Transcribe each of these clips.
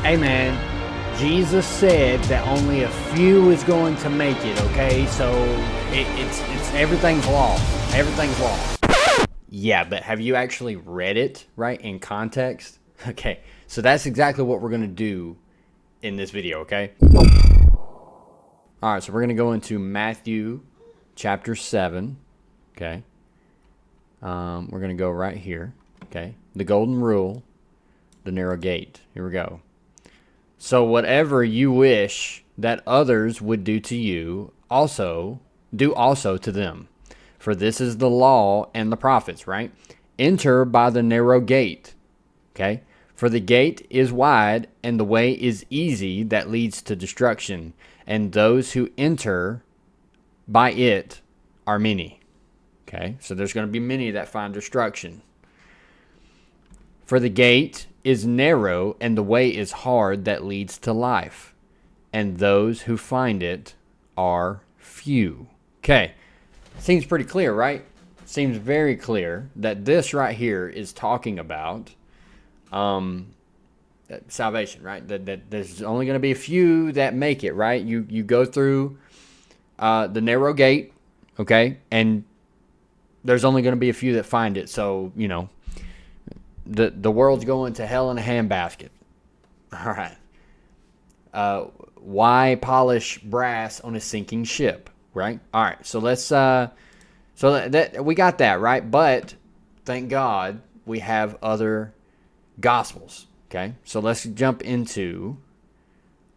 Hey man, Jesus said that only a few is going to make it, okay? So it's everything's lost. Everything's lost. Yeah, but have you actually read it, right, in context? Okay, so that's exactly what we're going to do in this video, okay? All right, so we're going to go into Matthew chapter 7, okay? We're going to go right here, okay? The golden rule, the narrow gate. Here we go. So whatever you wish that others would do to you, do also to them. For this is the law and the prophets, right? Enter by the narrow gate, okay? For the gate is wide and the way is easy that leads to destruction, and those who enter by it are many, okay? So there's going to be many that find destruction. For the gate is narrow and the way is hard that leads to life, and those who find it are few. Okay, seems pretty clear, right? Seems very clear that this right here is talking about salvation, right? That there's only going to be a few that make it, right? You go through the narrow gate, okay, and there's only going to be a few that find it. So, you know, the world's going to hell in a handbasket. All right. Why polish brass on a sinking ship, right? All right. So let's so that we got that, right? But thank God we have other gospels, okay? So let's jump into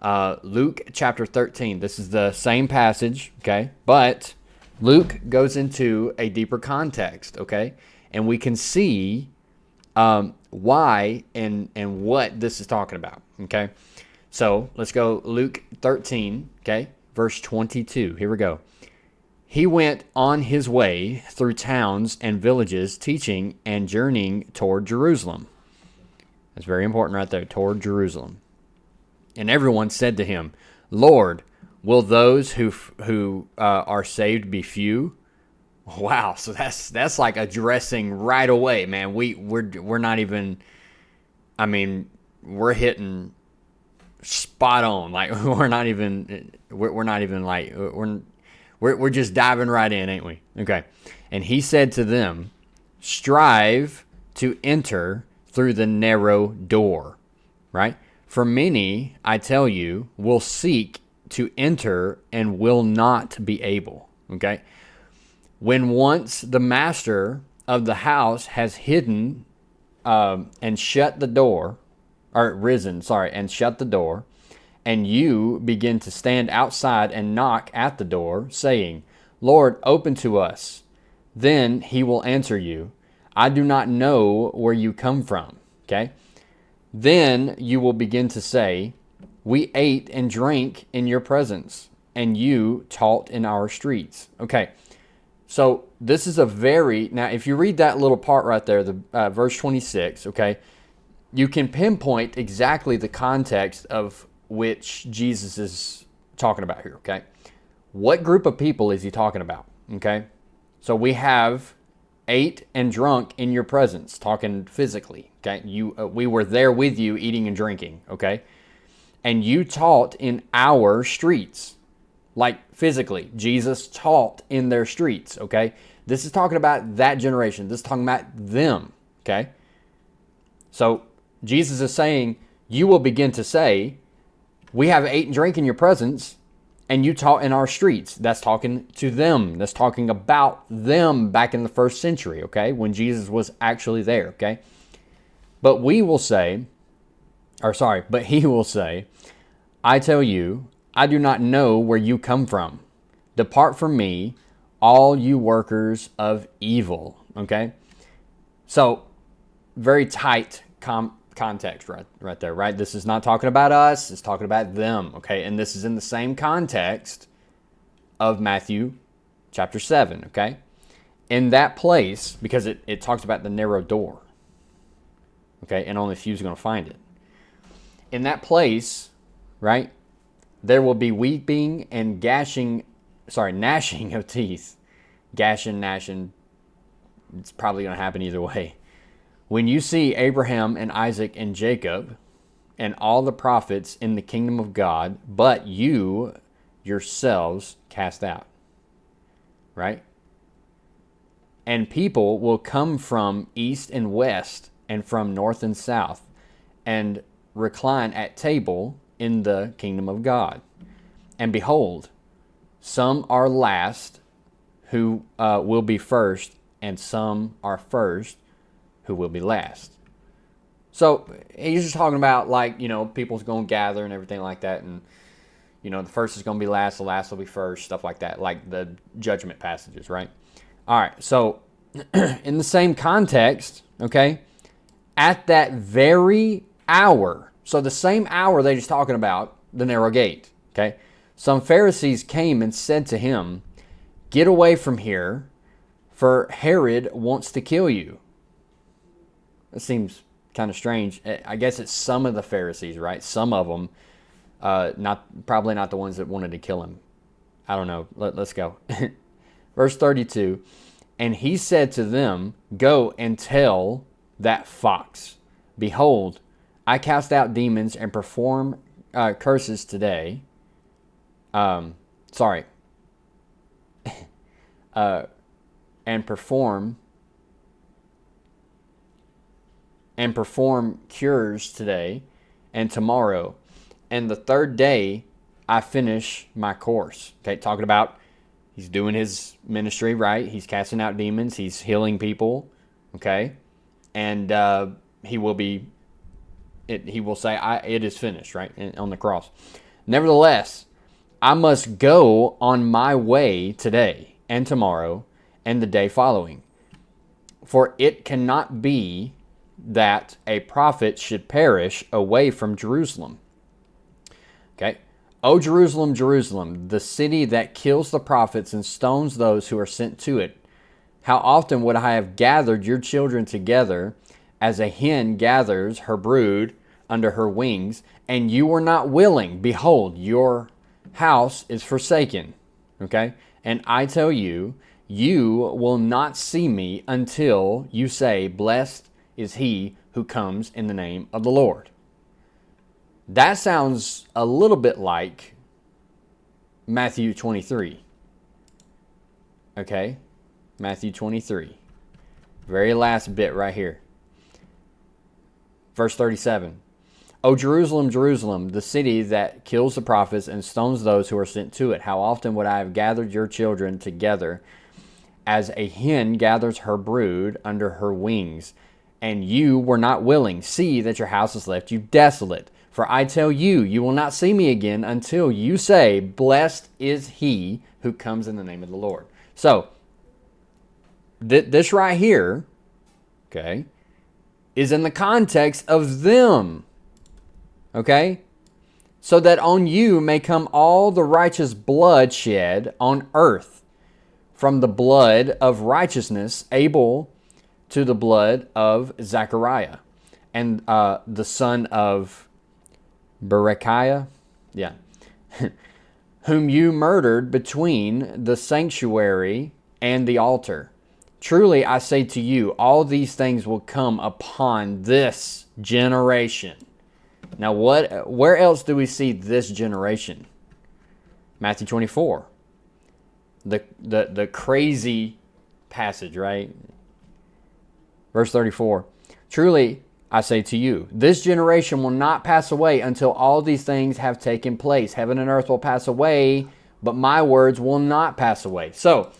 Luke chapter 13. This is the same passage, okay? But Luke goes into a deeper context, okay? And we can see why and what this is talking about, okay? So let's go Luke 13, okay, verse 22. Here we go. He went on his way through towns and villages, teaching and journeying toward Jerusalem. That's very important right there, toward Jerusalem. And everyone said to him, Lord, will those who are saved be few? Wow, so that's like addressing right away, man. We're not even, I mean, we're hitting spot on. Like we're not even like we're just diving right in, ain't we? Okay. And he said to them, strive to enter through the narrow door, right? For many, I tell you, will seek to enter and will not be able, okay? When once the master of the house has hidden and shut the door, and shut the door, and you begin to stand outside and knock at the door, saying, Lord, open to us. Then he will answer you, I do not know where you come from. Okay? Then you will begin to say, we ate and drank in your presence, and you taught in our streets. Okay. So this is now if you read that little part right there, the verse 26, okay, you can pinpoint exactly the context of which Jesus is talking about here, okay? What group of people is he talking about, okay? So we have ate and drunk in your presence, talking physically, okay? We were there with you eating and drinking, okay? And you taught in our streets. Like physically, Jesus taught in their streets, okay? This is talking about that generation. This is talking about them, okay? So Jesus is saying, you will begin to say, we have ate and drank in your presence, and you taught in our streets. That's talking to them. That's talking about them back in the first century, okay? When Jesus was actually there, okay? But he will say, I tell you, I do not know where you come from. Depart from me, all you workers of evil. Okay? So, very tight context right there, right? This is not talking about us. It's talking about them. Okay? And this is in the same context of Matthew chapter 7. Okay? In that place, because it talks about the narrow door. Okay? And only a few is going to find it. In that place, right? There will be weeping and gnashing of teeth. Gnashing. It's probably going to happen either way. When you see Abraham and Isaac and Jacob, and all the prophets in the kingdom of God, but you yourselves cast out. Right? And people will come from east and west and from north and south and recline at table in the kingdom of God. And behold, some are last who will be first, and some are first who will be last. So he's just talking about, like, people's going to gather and everything like that. And, the first is going to be last, the last will be first, stuff like that, like the judgment passages, right? All right, so in the same context, okay, at that very hour, so the same hour they just talking about, the narrow gate, okay, some Pharisees came and said to him, "Get away from here, for Herod wants to kill you." That seems kind of strange. I guess it's some of the Pharisees, right? Some of them, probably not the ones that wanted to kill him. I don't know. Let's go. Verse 32, and he said to them, "Go and tell that fox, behold, I cast out demons and perform curses today." And perform cures today and tomorrow, and the third day I finish my course. Okay, talking about he's doing his ministry, right? He's casting out demons, he's healing people, okay? And he will say, it is finished, right? On the cross. Nevertheless, I must go on my way today and tomorrow and the day following. For it cannot be that a prophet should perish away from Jerusalem. Okay. O Jerusalem, Jerusalem, the city that kills the prophets and stones those who are sent to it. How often would I have gathered your children together as a hen gathers her brood under her wings, and you were not willing. Behold, your house is forsaken. Okay? And I tell you, you will not see me until you say, blessed is he who comes in the name of the Lord. That sounds a little bit like Matthew 23. Okay? Matthew 23. Very last bit right here. Verse 37. O Jerusalem, Jerusalem, the city that kills the prophets and stones those who are sent to it. How often would I have gathered your children together as a hen gathers her brood under her wings, and you were not willing. See that your house has left you desolate. For I tell you, you will not see me again until you say, blessed is he who comes in the name of the Lord. So, this right here, okay, is in the context of them. Okay? So that on you may come all the righteous blood shed on earth, from the blood of righteousness, Abel, to the blood of Zechariah, and the son of Berechiah, whom you murdered between the sanctuary and the altar. Truly I say to you, all these things will come upon this generation. Now, where else do we see this generation? Matthew 24. The crazy passage, right? Verse 34. Truly, I say to you, this generation will not pass away until all these things have taken place. Heaven and earth will pass away, but my words will not pass away. So,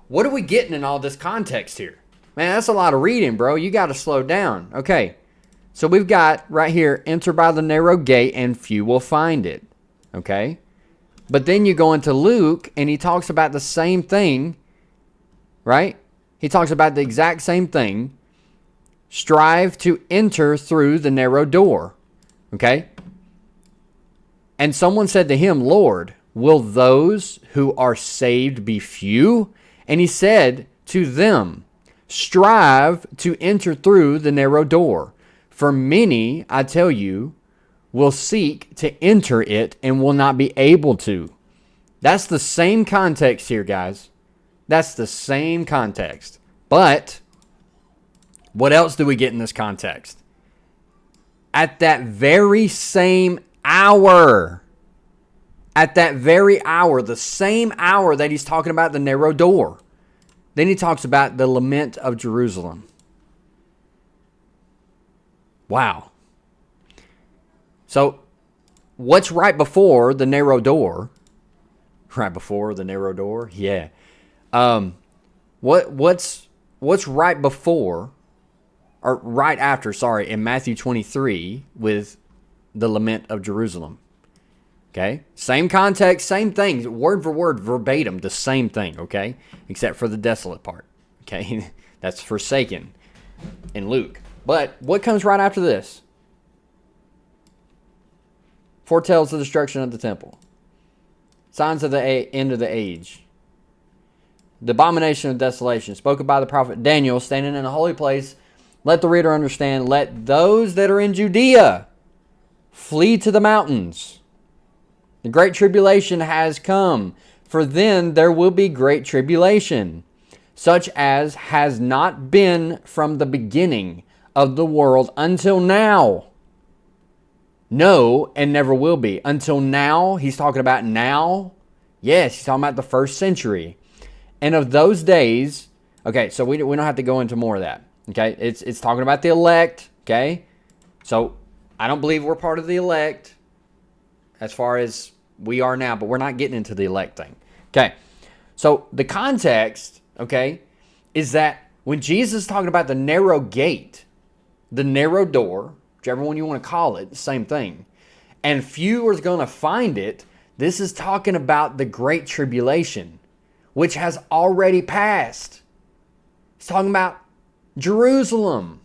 what are we getting in all this context here? Man, that's a lot of reading, bro. You got to slow down. Okay. So we've got right here, enter by the narrow gate and few will find it. Okay. But then you go into Luke and he talks about the same thing, right? He talks about the exact same thing. Strive to enter through the narrow door. Okay. And someone said to him, Lord, will those who are saved be few? And he said to them, strive to enter through the narrow door. For many, I tell you, will seek to enter it and will not be able to. That's the same context here, guys. That's the same context. But what else do we get in this context? at that very same hour. At that very hour, the same hour that he's talking about the narrow door. Then he talks about the lament of Jerusalem. Wow. So, what's right before the narrow door? Right before the narrow door? Yeah. What's right before, or right after, sorry, in Matthew 23 with the lament of Jerusalem? Okay? Same context, same thing, word for word, verbatim, the same thing, okay? Except for the desolate part, okay? That's forsaken in Luke. But what comes right after this? Foretells the destruction of the temple. Signs of the end of the age. The abomination of desolation, spoken by the prophet Daniel, standing in a holy place. Let the reader understand, let those that are in Judea flee to the mountains. The great tribulation has come, for then there will be great tribulation, such as has not been from the beginning of the world until now. No, and never will be. Until now, he's talking about now. Yes, he's talking about the first century. And of those days, okay, so we don't have to go into more of that. Okay, it's talking about the elect. Okay, so I don't believe we're part of the elect as far as we are now, but we're not getting into the elect thing. Okay, so the context, okay, is that when Jesus is talking about the narrow gate, the narrow door, whichever one you want to call it, same thing, and few are going to find it, this is talking about the great tribulation, which has already passed. It's talking about Jerusalem.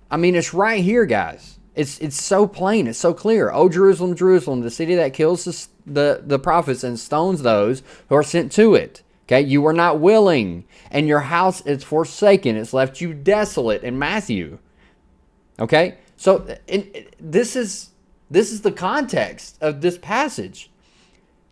I mean, it's right here, guys. It's so plain. It's so clear. Oh, Jerusalem, Jerusalem, the city that kills the prophets and stones those who are sent to it. Okay, you were not willing, and your house is forsaken. It's left you desolate in Matthew. Okay, so this is the context of this passage.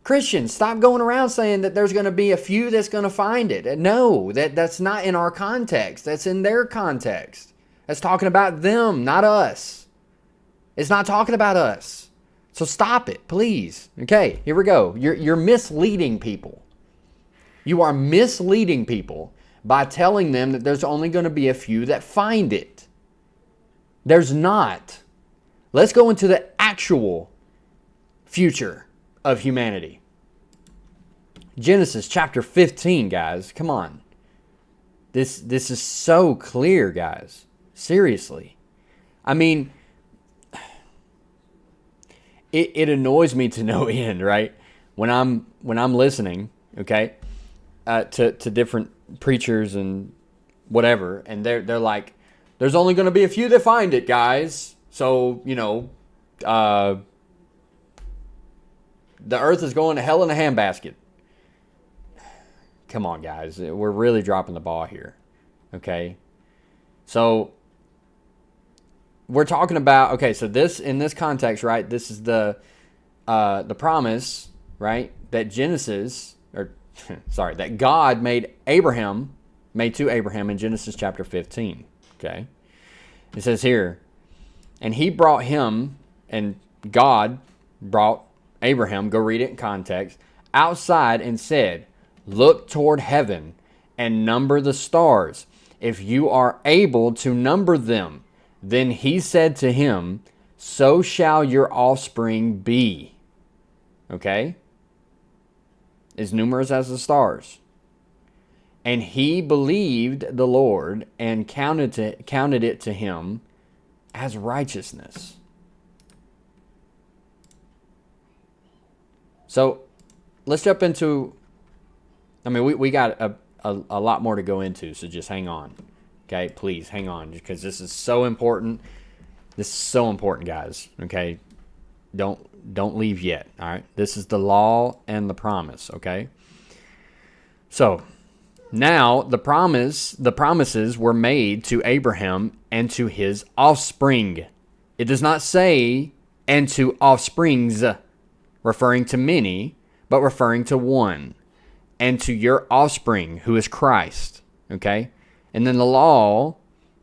Christians, stop going around saying that there's going to be a few that's going to find it. No, that's not in our context. That's in their context. That's talking about them, not us. It's not talking about us. So stop it, please. Okay, here we go. You're misleading people. You are misleading people by telling them that there's only going to be a few that find it. There's not. Let's go into the actual future of humanity. Genesis chapter 15, guys. Come on. This is so clear, guys. Seriously. I mean, it annoys me to no end, right? When I'm listening, okay, to different preachers and whatever, and they're like, there's only going to be a few that find it, guys. So, the earth is going to hell in a handbasket. Come on, guys. We're really dropping the ball here. Okay? So, we're talking about, okay, so in this context, right, this is the promise, right, that that God made to Abraham in Genesis chapter 15. Okay? It says here, and he brought him, and God brought Abraham, go read it in context, outside and said, look toward heaven and number the stars, if you are able to number them. Then he said to him, so shall your offspring be. Okay? As numerous as the stars. And he believed the Lord and counted it to him as righteousness. So let's jump into, we got a lot more to go into, so just hang on. Okay, please hang on, because this is so important. This is so important, guys. Okay, don't leave yet. All right, this is the law and the promise. Okay, so now the promises were made to Abraham and to his offspring. It does not say and to offsprings, referring to many, but referring to one, and to your offspring, who is Christ. Okay. And then the law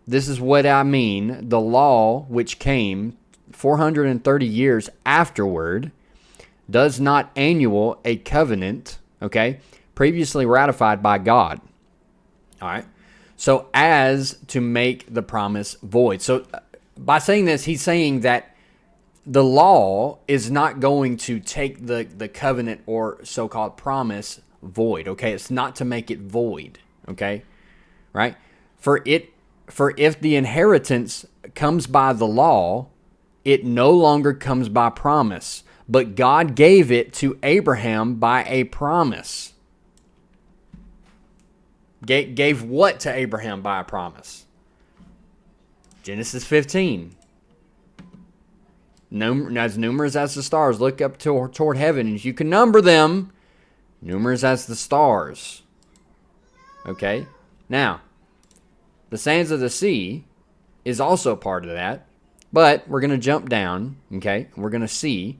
this is what I mean. The law, which came 430 years afterward, does not annul a covenant, okay, previously ratified by God. All right. So as to make the promise void. So by saying this, he's saying that the law is not going to take the covenant or so-called promise void, okay? It's not to make it void, okay? Right? For if the inheritance comes by the law, it no longer comes by promise, but God gave it to Abraham by a promise. Gave what to Abraham by a promise? Genesis 15. As numerous as the stars, look up toward heaven, and you can number them, numerous as the stars. Okay? Now, the sands of the sea is also part of that, but we're going to jump down, okay? We're going to see,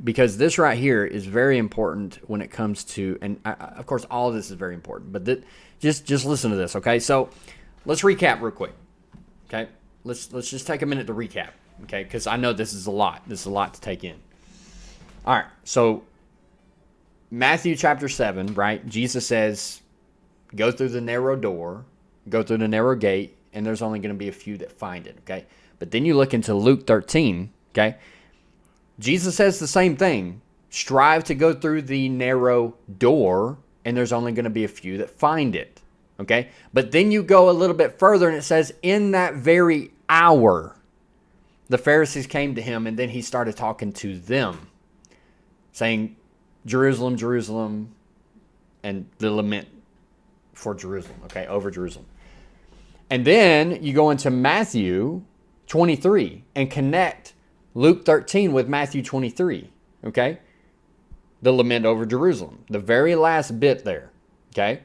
because this right here is very important when it comes to, and of course all of this is very important, but just listen to this, okay? So let's recap real quick, okay? Let's just take a minute to recap, okay? Because I know this is a lot. This is a lot to take in. All right, so Matthew chapter 7, right? Jesus says, go through the narrow door, go through the narrow gate, and there's only going to be a few that find it, okay? But then you look into Luke 13, okay? Jesus says the same thing. Strive to go through the narrow door, and there's only going to be a few that find it, okay? But then you go a little bit further, and it says, in that very hour, the Pharisees came to him, and then he started talking to them, saying, Jerusalem, Jerusalem, and the lament for Jerusalem, okay, over Jerusalem. And then you go into Matthew 23 and connect Luke 13 with Matthew 23, okay? The lament over Jerusalem, the very last bit there, okay?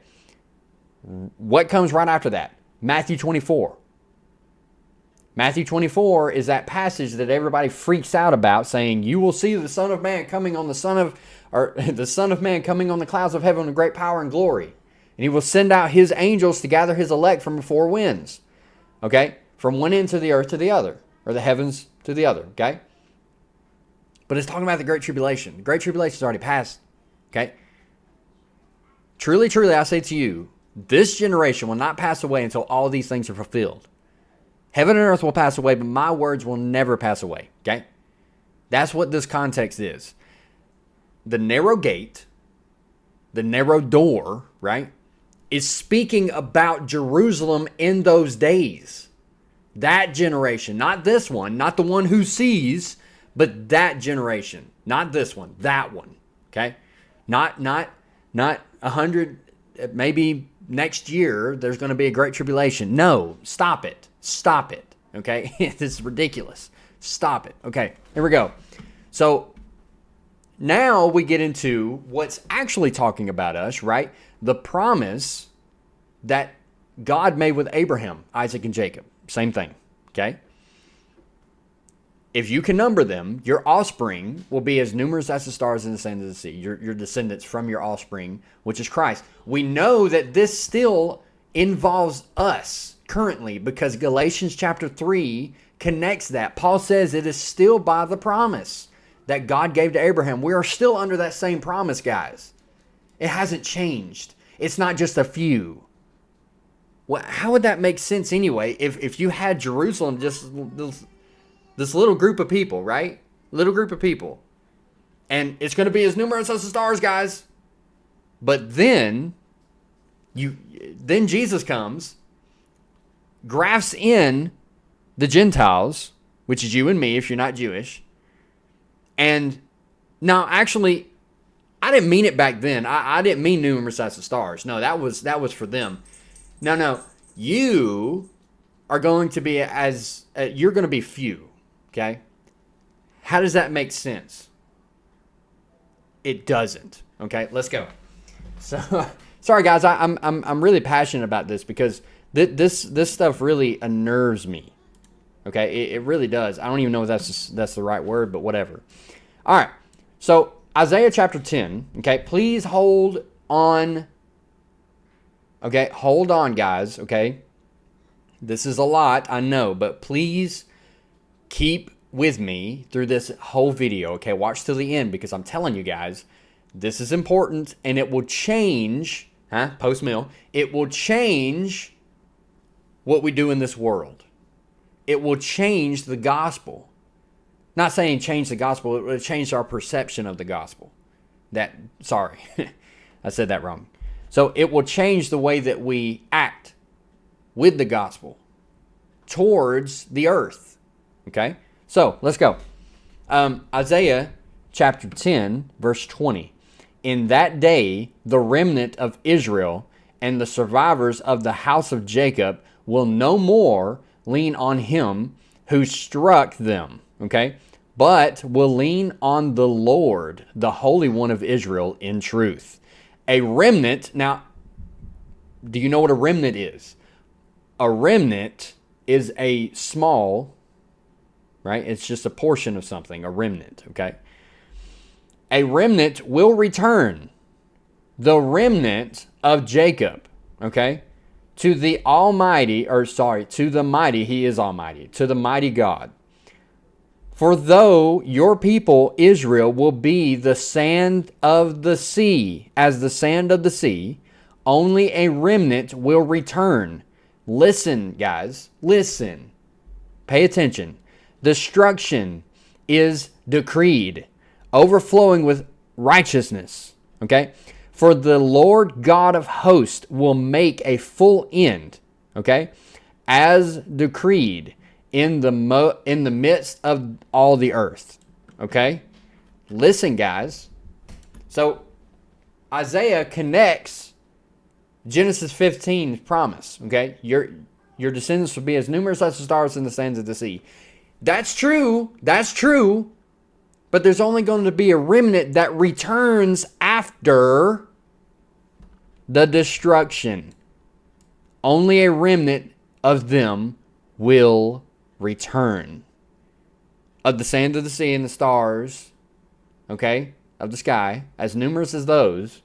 What comes right after that? Matthew 24. Matthew 24 is that passage that everybody freaks out about, saying, you will see the Son of Man coming on the Son of Man coming on the clouds of heaven with great power and glory. And he will send out his angels to gather his elect from the four winds. Okay? From one end to the earth to the other. Or the heavens to the other. Okay? But it's talking about the Great Tribulation. The Great Tribulation is already past. Okay? Truly, truly, I say to you, this generation will not pass away until all these things are fulfilled. Heaven and earth will pass away, but my words will never pass away. Okay? That's what this context is. The narrow gate, the narrow door, right, is speaking about Jerusalem in those days. That generation, not this one, not the one who sees, but that generation. Not this one, that one. Okay? Not 100, maybe next year there's going to be a great tribulation. No, stop it. Stop it. Okay? This is ridiculous. Stop it. Okay, here we go. So now we get into what's actually talking about us, right? The promise that God made with Abraham, Isaac, and Jacob. Same thing, okay? If you can number them, your offspring will be as numerous as the stars in the sand of the sea. Your descendants from your offspring, which is Christ. We know that this still involves us currently because Galatians chapter 3 connects that. Paul says it is still by the promise that God gave to Abraham. We are still under that same promise, guys. It hasn't changed. It's not just a few. Well, how would that make sense anyway if you had Jerusalem, just this little group of people, right? Little group of people. And it's going to be as numerous as the stars, guys. But then Jesus comes, grafts in the Gentiles, which is you and me if you're not Jewish. And now, actually, I didn't mean it back then. I didn't mean numerous as the stars. No, that was for them. No. You are going to be you're going to be few. Okay? How does that make sense? It doesn't. Okay, let's go. So, sorry guys, I'm really passionate about this because this stuff really unnerves me. Okay, it really does. I don't even know if that's the right word, but whatever. All right, so Isaiah chapter 10. Okay, please hold on. Okay, hold on, guys. Okay, This is a lot, I know, but please keep with me through this whole video, okay? Watch till the end, because I'm telling you guys, this is important, and it will change, post-mill, it will change what we do in this world. It will change the gospel. Not saying change the gospel, it will change our perception of the gospel. Sorry, I said that wrong. So it will change the way that we act with the gospel towards the earth. Okay? So let's go. Isaiah chapter 10, verse 20. In that day, the remnant of Israel and the survivors of the house of Jacob will no more lean on him who struck them. Okay? But will lean on the Lord, the Holy One of Israel, in truth. A remnant, now, do you know what a remnant is? A remnant is a small, right? It's just a portion of something, a remnant, okay? A remnant will return, the remnant of Jacob, okay? To the Almighty, to the mighty, he is Almighty, to the mighty God. For though your people Israel will be the sand of the sea, as the sand of the sea, only a remnant will return. Listen, guys, listen. Pay attention. Destruction is decreed, overflowing with righteousness. Okay? For the Lord God of hosts will make a full end, okay, as decreed in the midst of all the earth. Okay? Listen, guys. So Isaiah connects Genesis 15's promise. Okay? Your descendants will be as numerous as the stars in the sands of the sea. That's true. That's true. But there's only going to be a remnant that returns after the destruction. Only a remnant of them will return. Of the sand of the sea and the stars, okay, of the sky, as numerous as those,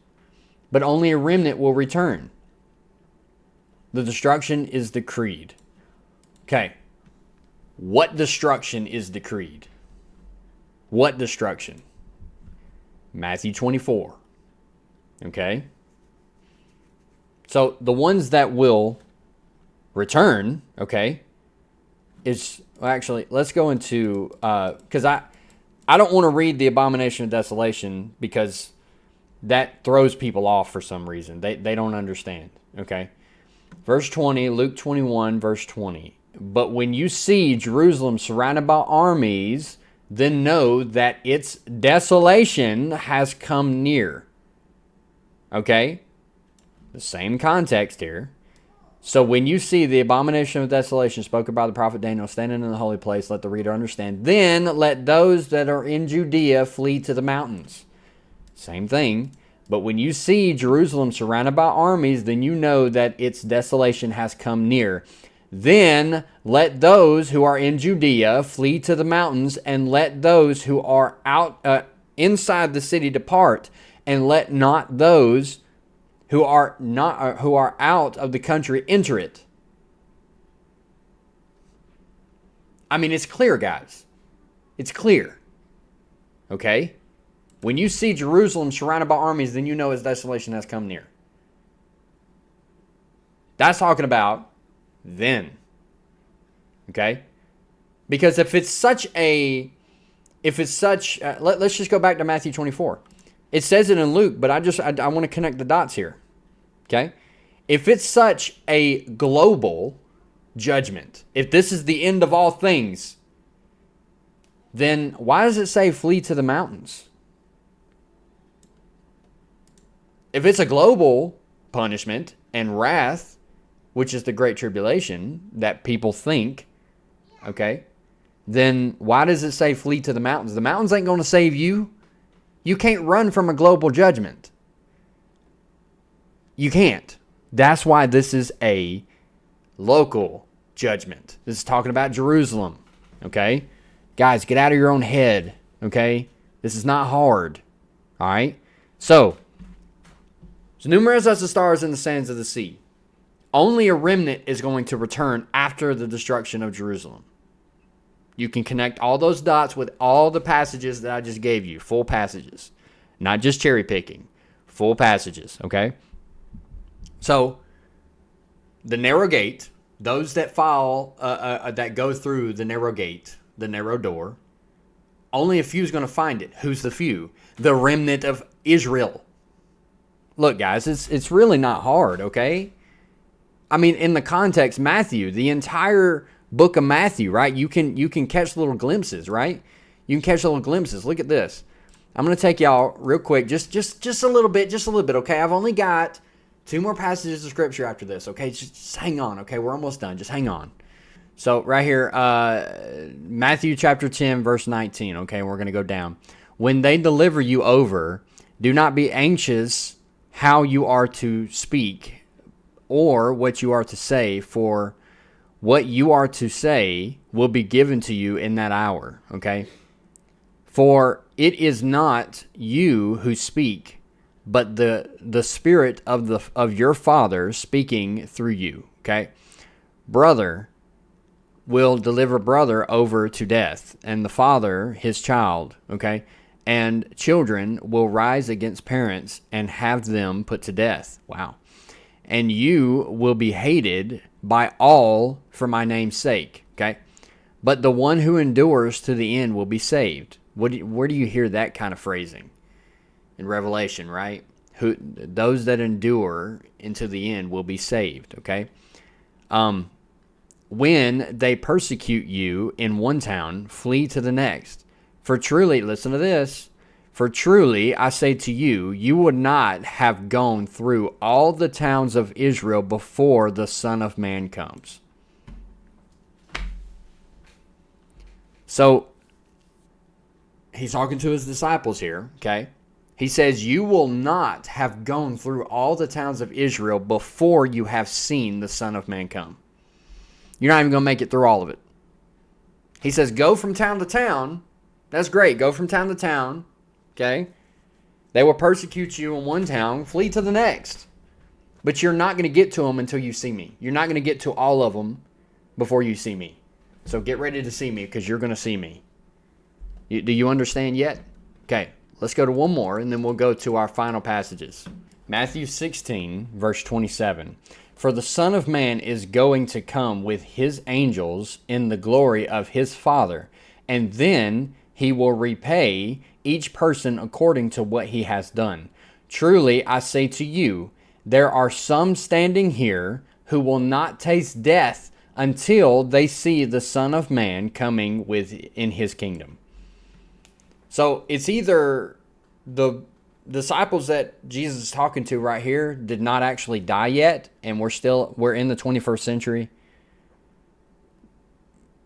but only a remnant will return. The destruction is decreed. Okay. What destruction is decreed? What destruction? Matthew 24. Okay. So the ones that will return, okay, let's go into, because I don't want to read the abomination of desolation because that throws people off for some reason. They don't understand, okay? Verse 20, Luke 21, verse 20. But when you see Jerusalem surrounded by armies, then know that its desolation has come near. Okay? The same context here. So when you see the abomination of desolation spoken by the prophet Daniel standing in the holy place, let the reader understand. Then let those that are in Judea flee to the mountains. Same thing. But when you see Jerusalem surrounded by armies, then you know that its desolation has come near. Then let those who are in Judea flee to the mountains, and let those who are inside the city depart, and let not those who are out of the country enter it. I mean, it's clear, guys. It's clear. Okay? When you see Jerusalem surrounded by armies, then you know its desolation has come near. That's talking about then. Okay? Because let's just go back to Matthew 24. It says it in Luke, but I want to connect the dots here. Okay? If it's such a global judgment, if this is the end of all things, then why does it say flee to the mountains? If it's a global punishment and wrath, which is the Great Tribulation that people think, okay, then why does it say flee to the mountains? The mountains ain't going to save you. You can't run from a global judgment. You can't. That's why this is a local judgment. This is talking about Jerusalem, okay? Guys, get out of your own head, okay? This is not hard, all right? So, as numerous as the stars in the sands of the sea, Only a remnant is going to return after the destruction of Jerusalem. You can connect all those dots with all the passages that I just gave you, full passages, not just cherry picking, full passages, okay? So, the narrow gate, those that fall, that go through the narrow gate, the narrow door, only a few is going to find it. Who's the few? The remnant of Israel. Look, guys, it's really not hard, okay? I mean, in the context, Matthew, the entire book of Matthew, right? You can catch little glimpses, right? You can catch little glimpses. Look at this. I'm going to take y'all real quick, just a little bit, okay? I've only got 2 more passages of scripture after this, okay? Just hang on, okay? We're almost done. Just hang on. So right here, Matthew chapter 10, verse 19, okay? We're going to go down. When they deliver you over, do not be anxious how you are to speak or what you are to say, for what you are to say will be given to you in that hour, okay? For it is not you who speak, but the Spirit of your Father speaking through you, okay? Brother will deliver brother over to death, and the father his child, okay? And children will rise against parents and have them put to death. Wow. And you will be hated by all for my name's sake, okay? But the one who endures to the end will be saved. Where do you hear that kind of phrasing? In Revelation, right? Those that endure into the end will be saved, okay? When they persecute you in one town, flee to the next. For truly, listen to this, for truly I say to you, you would not have gone through all the towns of Israel before the Son of Man comes. So, he's talking to his disciples here, okay? He says, you will not have gone through all the towns of Israel before you have seen the Son of Man come. You're not even going to make it through all of it. He says, go from town to town. That's great. Go from town to town. Okay? They will persecute you in one town. Flee to the next. But you're not going to get to them until you see me. You're not going to get to all of them before you see me. So get ready to see me because you're going to see me. Do you understand yet? Okay. Let's go to one more and then we'll go to our final passages. Matthew 16, verse 27. For the Son of Man is going to come with his angels in the glory of his Father, and then he will repay each person according to what he has done. Truly, I say to you, there are some standing here who will not taste death until they see the Son of Man coming in his kingdom. So it's either the disciples that Jesus is talking to right here did not actually die yet, and we're in the 21st century.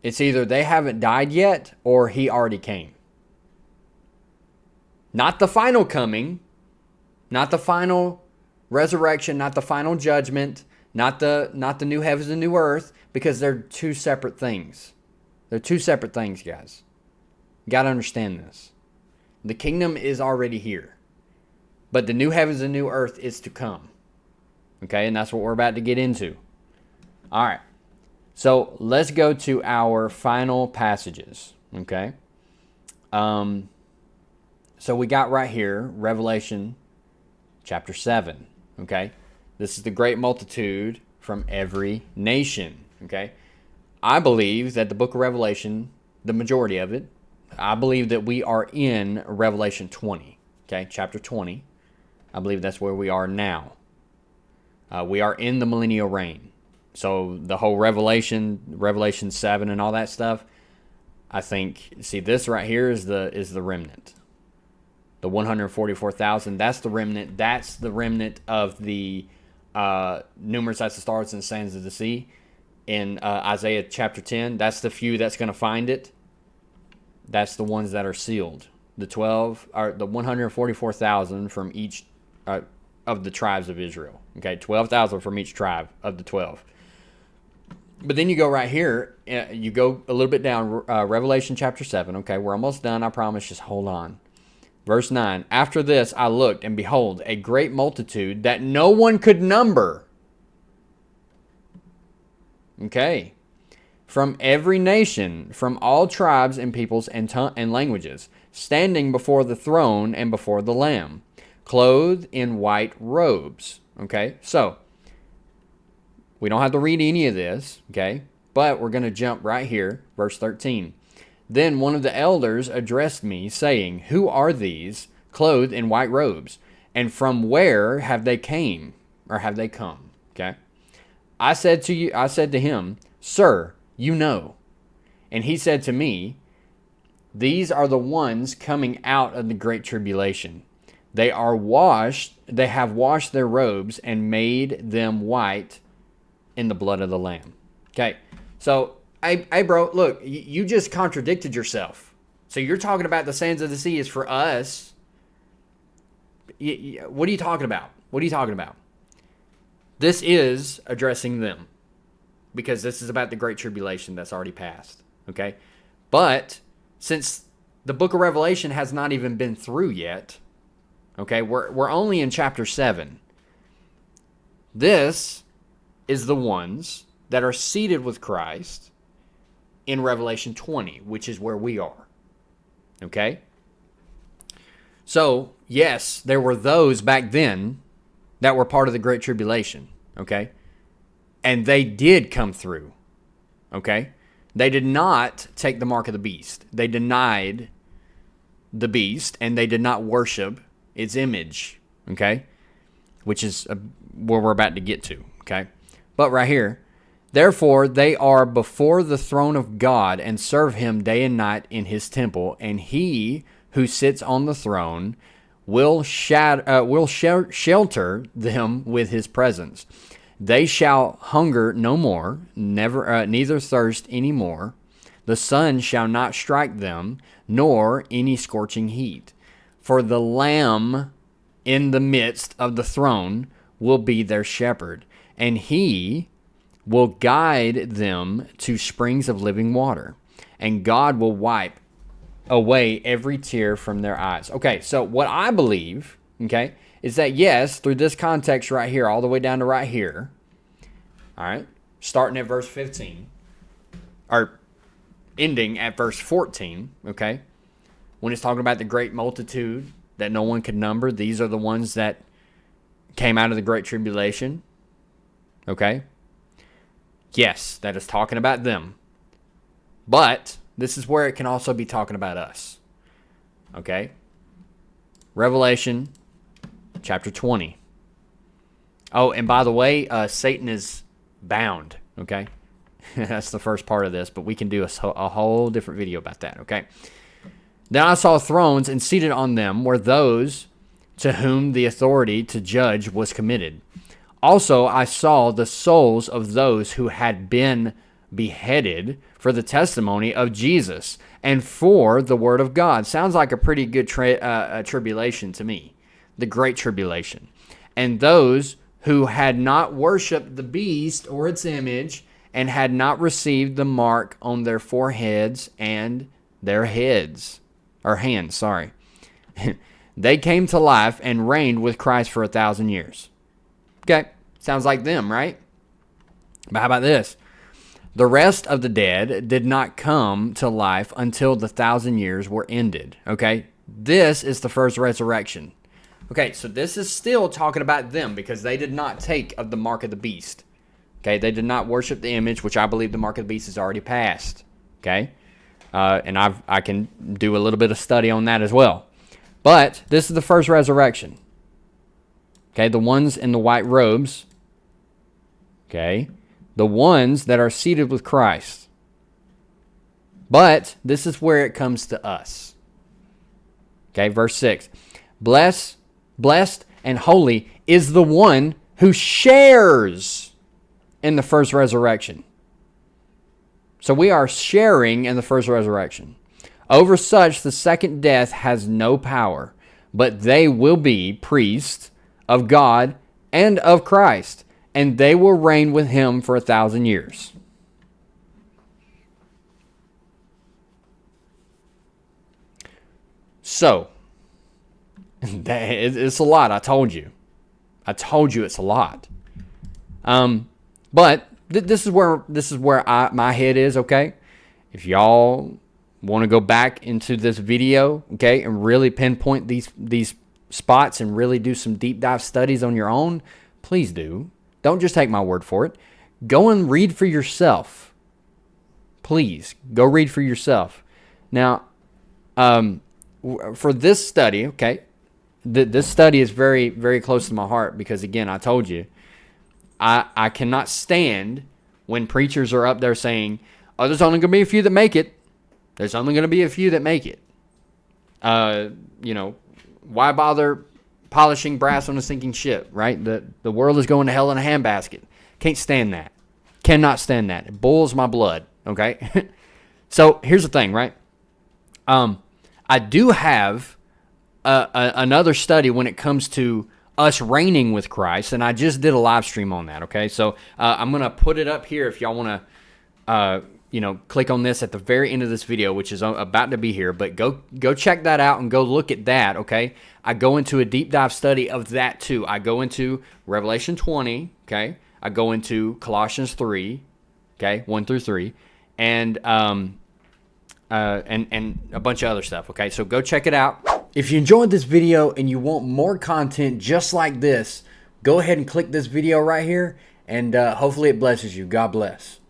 It's either they haven't died yet or he already came. Not the final coming, not the final resurrection, not the final judgment, not the new heavens and new earth, because they're 2 separate things. They're 2 separate things, guys. You got to understand this. The kingdom is already here. But the new heavens and new earth is to come. Okay, and that's what we're about to get into. All right. So let's go to our final passages. Okay. So we got right here, Revelation chapter 7. Okay. This is the great multitude from every nation. Okay. I believe that the book of Revelation, the majority of it, I believe that we are in Revelation 20. Okay, chapter 20. I believe that's where we are now. We are in the millennial reign. So the whole Revelation 7 and all that stuff, I think, see, this right here is the remnant. The 144,000, that's the remnant. That's the remnant of the numerous as the stars and the sands of the sea. In Isaiah chapter 10, that's the few that's going to find it. That's the ones that are sealed. The 144,000 from each of the tribes of Israel. Okay, 12,000 from each tribe of the 12. But then you go right here, you go a little bit down, Revelation chapter 7. Okay, we're almost done, I promise, just hold on. Verse 9, after this I looked, and behold, a great multitude that no one could number. Okay. From every nation, from all tribes and peoples and languages, standing before the throne and before the Lamb, clothed in white robes. Okay, so we don't have to read any of this, okay, but we're going to jump right here, verse 13. Then one of the elders addressed me, saying, "Who are these, clothed in white robes? And from where have they come? Okay. I said to him, Sir, you know. And he said to me, These are the ones coming out of the great tribulation. They have washed their robes and made them white in the blood of the Lamb." Okay. So, hey bro, look, you just contradicted yourself. So you're talking about the sands of the sea is for us. What are you talking about? What are you talking about? This is addressing them, because this is about the great tribulation that's already passed. Okay. But since the book of Revelation has not even been through yet, okay, we're only in chapter 7. This is the ones that are seated with Christ in Revelation 20, which is where we are. Okay? So, yes, there were those back then that were part of the Great Tribulation. Okay? And they did come through. Okay? They did not take the mark of the beast. They denied the beast, and they did not worship its image. Okay? Which is where we're about to get to. Okay? But right here, therefore they are before the throne of God and serve him day and night in his temple, and he who sits on the throne will shelter them with his presence. They shall hunger no more, neither thirst any more. The sun shall not strike them, nor any scorching heat. For the Lamb in the midst of the throne will be their shepherd, and he will guide them to springs of living water, and God will wipe away every tear from their eyes. Okay, so what I believe, okay, is that yes, through this context right here, all the way down to right here, all right, starting at verse 15, or ending at verse 14, okay, when it's talking about the great multitude that no one could number, these are the ones that came out of the great tribulation, okay? Yes, that is talking about them. But this is where it can also be talking about us. Okay? Revelation chapter 20. Oh, and by the way, Satan is bound. Okay? That's the first part of this, but we can do a whole different video about that. Okay? Then I saw thrones, and seated on them were those to whom the authority to judge was committed. Also, I saw the souls of those who had been beheaded for the testimony of Jesus and for the word of God. Sounds like a pretty good tribulation to me, the great tribulation. And those who had not worshipped the beast or its image and had not received the mark on their foreheads and their hands. They came to life and reigned with Christ for 1,000 years. Okay, sounds like them, right? But how about this? The rest of the dead did not come to life until the 1,000 years were ended. Okay, this is the first resurrection. Okay, so this is still talking about them because they did not take of the mark of the beast. Okay, they did not worship the image, which I believe the mark of the beast is already passed. Okay, and I can do a little bit of study on that as well. But this is the first resurrection. Okay, the ones in the white robes. Okay, the ones that are seated with Christ. But this is where it comes to us. Okay, verse 6. Blessed and holy is the one who shares in the first resurrection. So we are sharing in the first resurrection. Over such, the second death has no power, but they will be priests of God and of Christ, and they will reign with him for 1,000 years. So, it's a lot, I told you. It's a lot. But This is where my head is, okay? If y'all want to go back into this video, okay, and really pinpoint these spots and really do some deep dive studies on your own, please do. Don't just take my word for it. Go and read for yourself. Please go read for yourself. Now, for this study, okay, this study is very, very close to my heart because, again, I told you, I cannot stand when preachers are up there saying, oh, there's only going to be a few that make it. There's only going to be a few that make it. Why bother polishing brass on a sinking ship, right? The world is going to hell in a handbasket. Can't stand that. Cannot stand that. It boils my blood, okay? So here's the thing, right? I do have another study when it comes to us reigning with Christ, and I just did a live stream on that, okay? So I'm going to put it up here if y'all want to, click on this at the very end of this video, which is about to be here, but go check that out and go look at that, okay? I go into a deep dive study of that too. I go into Revelation 20, okay? I go into Colossians 3, okay, 1 through 3, and a bunch of other stuff, okay? So go check it out. If you enjoyed this video and you want more content just like this, go ahead and click this video right here, and hopefully it blesses you. God bless.